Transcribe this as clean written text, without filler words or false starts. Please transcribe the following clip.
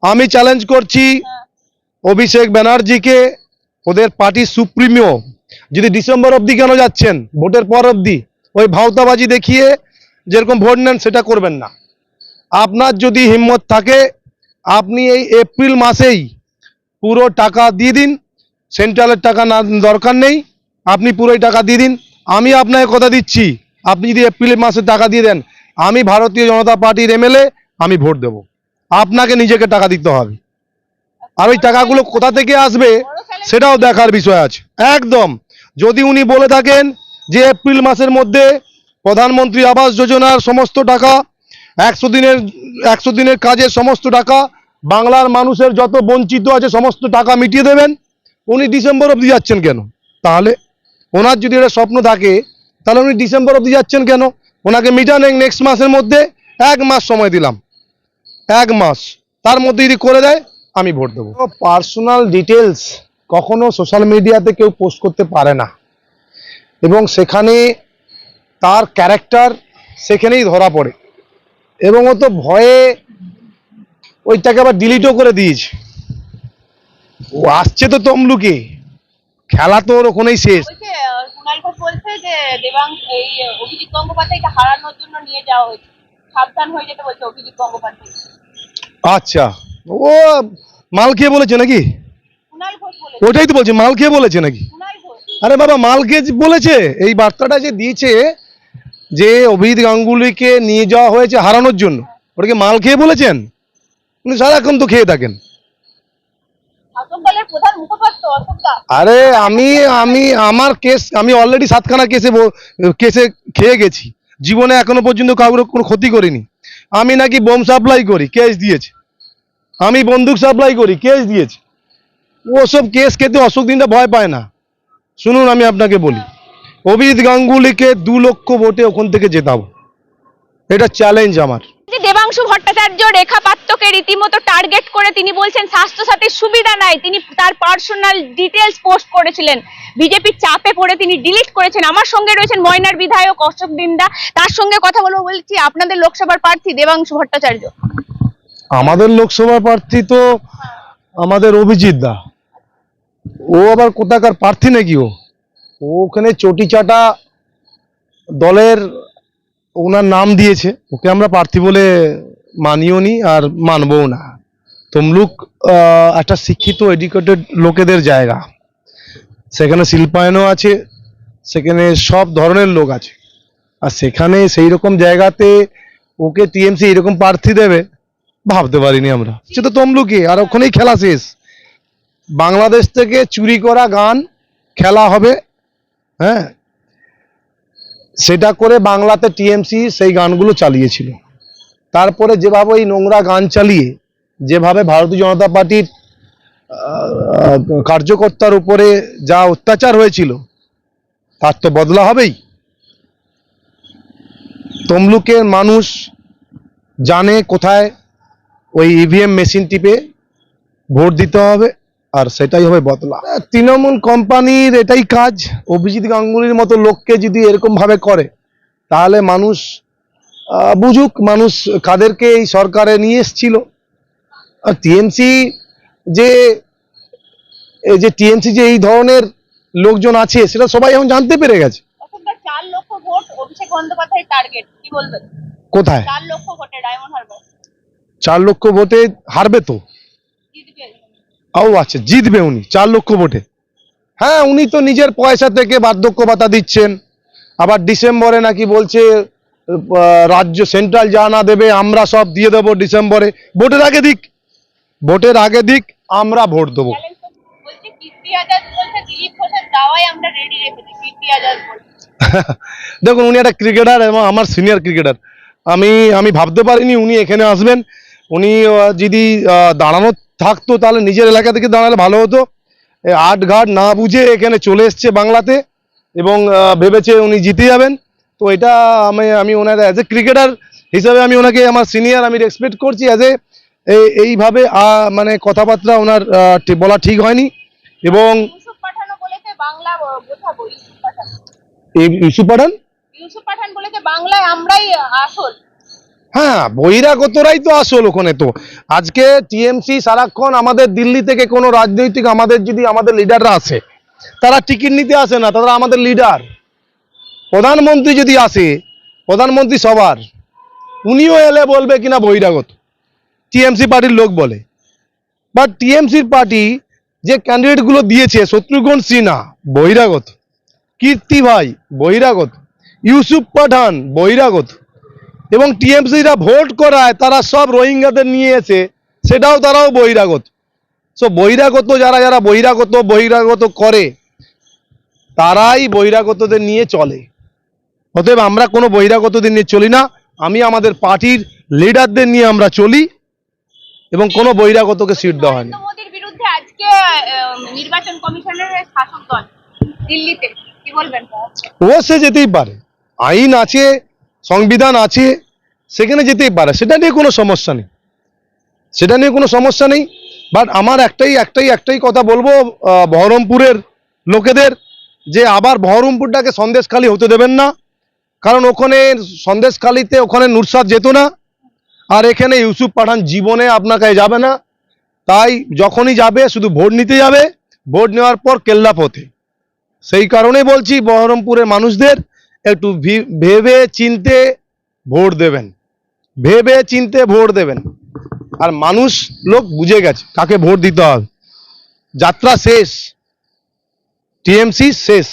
আমি চ্যালেঞ্জ করছি অভিষেক ব্যানার্জিকে, ওদের পার্টি সুপ্রিমো, যদি ডিসেম্বর অবধি কেন যাচ্ছেন, ভোটের পর অবধি ওই ভাওতাবাজি দেখিয়ে যেরকম ভোট নেন সেটা করবেন না। আপনার যদি হিম্মত থাকে আপনি এই এপ্রিল মাসেই পুরো টাকা দিয়ে দিন, সেন্ট্রালের টাকা না দরকার নেই, আপনি পুরোই টাকা দিয়ে দিন। আমি আপনাকে কথা দিচ্ছি, আপনি যদি এপ্রিল মাসে টাকা দিয়ে দেন, আমি ভারতীয় জনতা পার্টির এমএলএ, আমি ভোট দেব। আপনাকে নিজেকে টাকা দিতে হবে, আর ওই টাকাগুলো কোথা থেকে আসবে সেটাও দেখার বিষয় আছে। একদম, যদি উনি বলে থাকেন যে এপ্রিল মাসের মধ্যে প্রধানমন্ত্রী আবাস যোজনার সমস্ত টাকা, 100 দিনের কাজের সমস্ত টাকা, বাংলার মানুষের যত বঞ্চিত আছে সমস্ত টাকা মিটিয়ে দেবেন, উনি ডিসেম্বর অবধি যাচ্ছেন কেন? তাহলে ওনার যদি এটা স্বপ্ন থাকে তাহলে উনি ডিসেম্বর অবধি যাচ্ছেন কেন? ওনাকে মিটান নেক্সট মাসের মধ্যে, 1 মাস সময় দিলাম, 1 মাস, তার মধ্যে যদি করে দেয় আমি ভোট দেবো। পার্সোনাল ডিটেলস কখনো সোশ্যাল মিডিয়াতে কেউ পোস্ট করতে পারে না, এবং সেখানে তার ক্যারেক্টার সেখানেই ধরা পড়ে, এবং ও তো ভয়ে ওইটাকে আবার ডিলিটও করে দিয়েছে। ও আসছে তো তমলুকে, খেলা তো ওর ওখানেই শেষ। কুণাল ঘোষ বলছে যে এই অভিজিৎ গঙ্গোপাধ্যায়কে হারানোর জন্য নিয়ে যাওয়া হয়েছে, সাবধান হয়ে যেতে বলছে অভিজিৎ গঙ্গোপাধ্যায়। আচ্ছা, ও মাল খেয়ে বলেছে নাকি? কুণাল ঘোষ বলেছে। ওটাই তো বলছি, মাল খেয়ে বলেছে নাকি? কুণাল ঘোষ। আরে বাবা, মাল খেয়ে বলেছে? এই বার্তাটা যে দিয়েছে যে অভিজিৎ গাঙ্গুলিকে নিয়ে যাওয়া হয়েছে হারানোর জন্য, ওটাকে মাল খেয়ে বলেছেন? উনি সারাক্ষণ তো খেয়ে থাকেন। দলের প্রধান মুখপাত্র অশোক দা। আরে আমি আমি আমার কেস, আমি অলরেডি 7খানা কেসে খেয়ে গেছি, জীবনে এখনো পর্যন্ত কাউকে কোনো ক্ষতি করিনি। আমি নাকি বোম সাপ্লাই করি, কেস দিয়েছে। আমি বন্দুক সাপ্লাই করি, কেস দিয়েছে। ওসব কেস খেতে অশোক দিনটা ভয় পায় না। শুনুন, আমি আপনাকে বলি, অভিজিৎ গাঙ্গুলিকে 2 লক্ষ ভোটে ওখান থেকে জেতাবো, এটা চ্যালেঞ্জ আমার। দেবাংশু ভট্টাচার্য রেখা পাত্রকে রীতিমতো টার্গেট করে তিনি বলছেন স্বাস্থ্যসাথীর সুবিধা নাই, তিনি তার পার্সোনাল ডিটেলস পোস্ট করেছিলেন, বিজেপির চাপে পড়ে তিনি ডিলিট করেছেন। আমার সঙ্গে রয়েছেন ময়নার বিধায়ক অশোক দিন্দা, তার সঙ্গে কথা বলবো। বলছি, আপনাদের লোকসভার প্রার্থী দেবাংশু ভট্টাচার্য। আমাদের লোকসভা প্রার্থী তো আমাদের অভিজিৎ দা, ও আবার কোথাকার প্রার্থী নাকি? ও ওখানে চটি চাটা দলের ওনার নাম দিয়েছে, ওকে আমরা প্রার্থী বলে মানিও নি আর মানবও না। তমলুক একটা শিক্ষিত এডুকেটেড লোকেদের জায়গা, সেখানে শিল্পায়নও আছে, সেখানে সব ধরনের লোক আছে, আর সেখানে সেই রকম জায়গাতে ওকে টিএমসি এরকম প্রার্থী দেবে ভাবতে পারিনি আমরা। সে তো তমলুকে, আর ওখানেই খেলা শেষ। বাংলাদেশ থেকে চুরি করা গান খেলা হবে, হ্যাঁ, সেটা করে বাংলাতে টিএমসি সেই গানগুলো চালিয়েছিল। তারপরে যেভাবে এই নোংরা গান চালিয়ে যেভাবে ভারতীয় জনতা পার্টির কার্যকর্তার উপরে যা অত্যাচার হয়েছিল, তার তো বদলা হবেই। তমলুকের মানুষ জানে কোথায় ওই ইভিএম মেশিন টিপে ভোট দিতে হবে, আর সেটাই হবে বদলা। তৃণমূল কোম্পানির এটাই কাজ, অভিজিৎ গাঙ্গুলির মতো লোককে যদি এরকম ভাবে করে তাহলে মানুষ বুঝুক মানুষ কাদেরকে এই সরকারে নিয়ে এসেছিল। আর টিএমসি যে টিএমসি এই ধরনের লোকজন আছে সেটা সবাই এখন জানতে পেরে গেছে। 4 লক্ষ ভোট অভিষেক বন্দ্যোপাধ্যায়ের টার্গেট, কি বলবেন? কোথায় 4 লক্ষ ভোটে ডায়মন্ড হারবার? 4 লক্ষ ভোটে হারবে তো? জিতবে। ও আচ্ছা, জিতবে উনি 4 লক্ষ ভোটে? হ্যাঁ, উনি তো নিজের পয়সা থেকে বার্ধক্য ভাতা দিচ্ছেন, আবার ডিসেম্বরে নাকি বলছে রাজ্য সেন্ট্রাল যা না দেবে আমরা সব দিয়ে দেবো ডিসেম্বরে। ভোটের আগে দিক, ভোটের আগে দিক, আমরা ভোট দেবো। বলছে কীর্তি আজাদ বলছে দিলীপ ঘোষের দাওয়ায় আমরা রেডি রেখেছি, কীর্তি আজাদ বলছে। দেখুন, উনি একটা ক্রিকেটার এবং আমার সিনিয়র ক্রিকেটার। আমি ভাবতে পারিনি উনি এখানে আসবেন। উনি যদি দাঁড়ানো থাকতো তাহলে নিজের এলাকা থেকে দাঁড়ালে ভালো হতো। আট ঘাট না বুঝে এখানে চলে এসছে বাংলাতে, এবং ভেবেছে উনি জিতে যাবেন। তো এটা আমি ওনার অ্যাজ এ ক্রিকেটার হিসাবে আমি ওনাকে, আমার সিনিয়র, আমি রেসপেক্ট করছি। অ্যাজ এ এইভাবে মানে কথাবার্তা ওনার বলা ঠিক হয়নি। এবং ইউসুফ পাঠানও বলেছে বাংলা বোঝাবো। ইউসুফ পাঠান বলেছে বাংলায় আমরাই আসল। হ্যাঁ, বহিরাগতরাই তো আসল ওখানে। তো আজকে টিএমসি সারাক্ষণ আমাদের দিল্লি থেকে কোনো রাজনৈতিক আমাদের লিডাররা আসে, তারা টিকিট নিতে আসে না, তারা আমাদের লিডার। প্রধানমন্ত্রী যদি আসে, প্রধানমন্ত্রী সবার, উনিও এলে বলবে কিনা বহিরাগত, টিএমসি পার্টির লোক বলে। বাট টিএমসির পার্টি যে ক্যান্ডিডেটগুলো দিয়েছে, শত্রুঘ্ন সিনহা বহিরাগত, কীর্তি ভাই বহিরাগত, ইউসুফ পাঠান বহিরাগত, এবং টিএমসিরা ভোট করায় তারা সব রোহিঙ্গাদের নিয়ে এসে, তারাও বহিরাগত। সো বহিরাগত যারা বহিরাগত করে, তারাই বহিরাগতদের নিয়ে চলে। অতএব আমরা কোনো বহিরাগতদের নিয়ে চলি না, আমি আমাদের পার্টির লিডারদের নিয়ে আমরা চলি, এবং কোনো বহিরাগতকে সিট দেওয়া হয়নি। নরেন্দ্র মোদীর বিরুদ্ধে আজকে নির্বাচন কমিশনের শাসক দল দিল্লিতে, কি বলবেন? অবশ্যই যেতেই পারে, আইন আছে, সংবিধান আছে, সেখানে যেতেই পারে, সেটা নিয়ে কোনো সমস্যা নেই। বাট আমার একটাই কথা বলবো বহরমপুরের লোকেদের, যে আবার বহরমপুরটাকে সন্দেশখালী হতে দেবেন না। কারণ ওখানে সন্দেশখালীতে ওখানে নুরসাদ যেত না, আর এখানে ইউসুফ পাঠান জীবনে আপনার কাছে যাবে না। তাই যখনই যাবে শুধু ভোট নিতে যাবে, ভোট নেওয়ার পর কেল্লা পথে। সেই কারণেই বলছি বহরমপুরের মানুষদের একটু ভেবে চিনতে ভোট দেবেন। আর লোক বুঝে গেছে কাকে ভোট দিতে হবে। যাত্রা শেষ, টিএমসি শেষ।